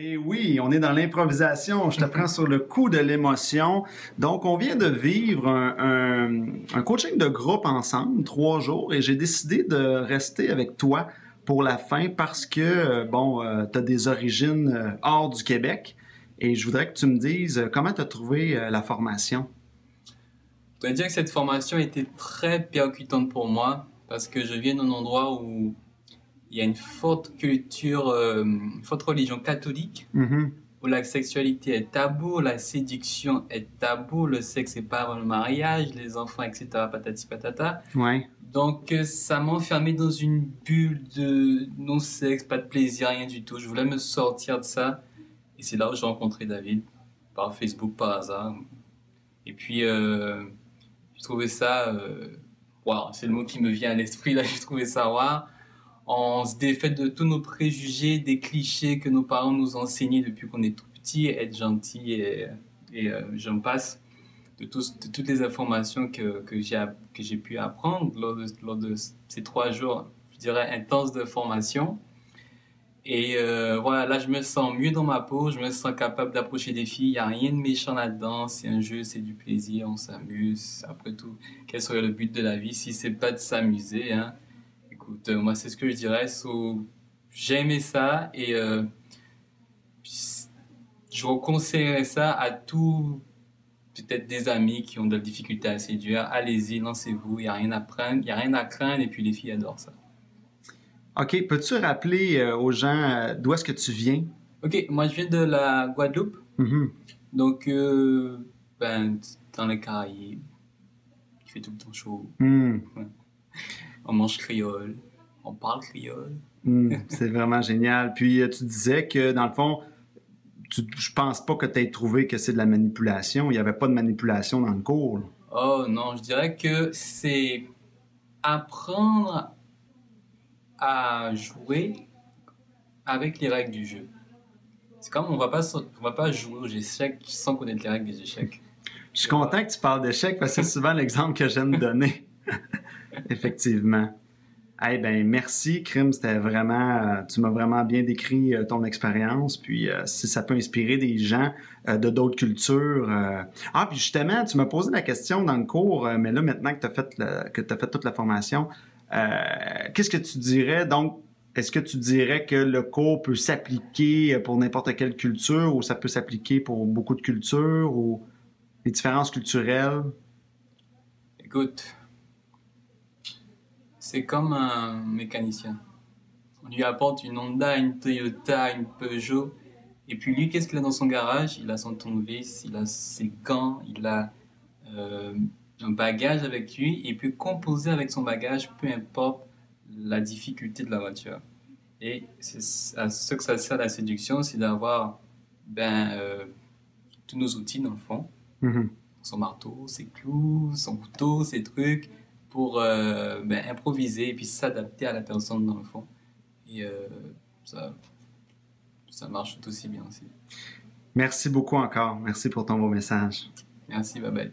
Et oui, on est dans l'improvisation. Je te prends sur le coup de l'émotion. Donc, on vient de vivre un coaching de groupe ensemble, 3 jours, et j'ai décidé de rester avec toi pour la fin parce que, tu as des origines hors du Québec. Et je voudrais que tu me dises comment tu as trouvé la formation. Je dois dire que cette formation était très percutante pour moi parce que je viens d'un endroit où il y a une forte culture, une forte religion catholique, Mhm. où la sexualité est tabou, la séduction est tabou, le sexe est pas avant le mariage, les enfants, etc. patati patata. Ouais. Donc ça m'a enfermé dans une bulle de non-sexe, pas de plaisir, rien du tout. Je voulais me sortir de ça et c'est là où j'ai rencontré David, par Facebook, par hasard. Et puis j'ai trouvé ça, waouh, c'est le mot qui me vient à l'esprit là, j'ai trouvé ça waouh. On se défait de tous nos préjugés, des clichés que nos parents nous ont enseignés depuis qu'on est tout petit, être gentil et j'en passe, de toutes les informations que j'ai pu apprendre lors de ces 3 jours, je dirais, intenses de formation. Et voilà, là, je me sens mieux dans ma peau, je me sens capable d'approcher des filles. Il n'y a rien de méchant là-dedans, c'est un jeu, c'est du plaisir, on s'amuse. Après tout, quel serait le but de la vie si c'est pas de s'amuser, hein? Écoute, moi, c'est ce que je dirais. J'ai aimé ça et je conseillerais ça à tous, peut-être des amis qui ont de la difficulté à séduire. Allez-y, lancez-vous, il n'y a rien à prendre, il n'y a rien à craindre et puis les filles adorent ça. OK, peux-tu rappeler aux gens d'où est-ce que tu viens? Ok, moi je viens de la Guadeloupe, Mhm. donc dans les Caraïbes, il fait tout le temps chaud. Hmm. Ouais. On mange créole, on parle créole. C'est vraiment génial. Puis tu disais que dans le fond, je pense pas que tu aies trouvé que c'est de la manipulation. Il n'y avait pas de manipulation dans le cours, là. Oh non, je dirais que c'est apprendre à jouer avec les règles du jeu. C'est comme on va pas jouer aux échecs sans connaître les règles des échecs. Je suis Et voilà. content que tu parles d'échecs parce que c'est souvent l'exemple que j'aime donner. Effectivement. Eh ben merci, Krim, c'était vraiment, tu m'as vraiment bien décrit ton expérience, puis si ça peut inspirer des gens de d'autres cultures. Ah, puis justement, tu m'as posé la question dans le cours, mais là maintenant que tu as fait toute la formation, qu'est-ce que tu dirais donc? Est-ce que tu dirais que le cours peut s'appliquer pour n'importe quelle culture ou ça peut s'appliquer pour beaucoup de cultures ou les différences culturelles? Écoute, c'est comme un mécanicien. On lui apporte une Honda, une Toyota, une Peugeot, et puis lui, qu'est-ce qu'il a dans son garage? Il a son tournevis, il a ses gants, il a euh, un bagage avec lui, et il peut composer avec son bagage, peu importe la difficulté de la voiture. Et c'est à ce que ça sert la séduction, c'est d'avoir ben, tous nos outils dans le fond, Mhm. son marteau, ses clous, son couteau, ses trucs, pour improviser et puis s'adapter à la personne dans le fond. Et ça, ça marche tout aussi bien aussi. Merci beaucoup encore. Merci pour ton beau message. Merci, bye bye.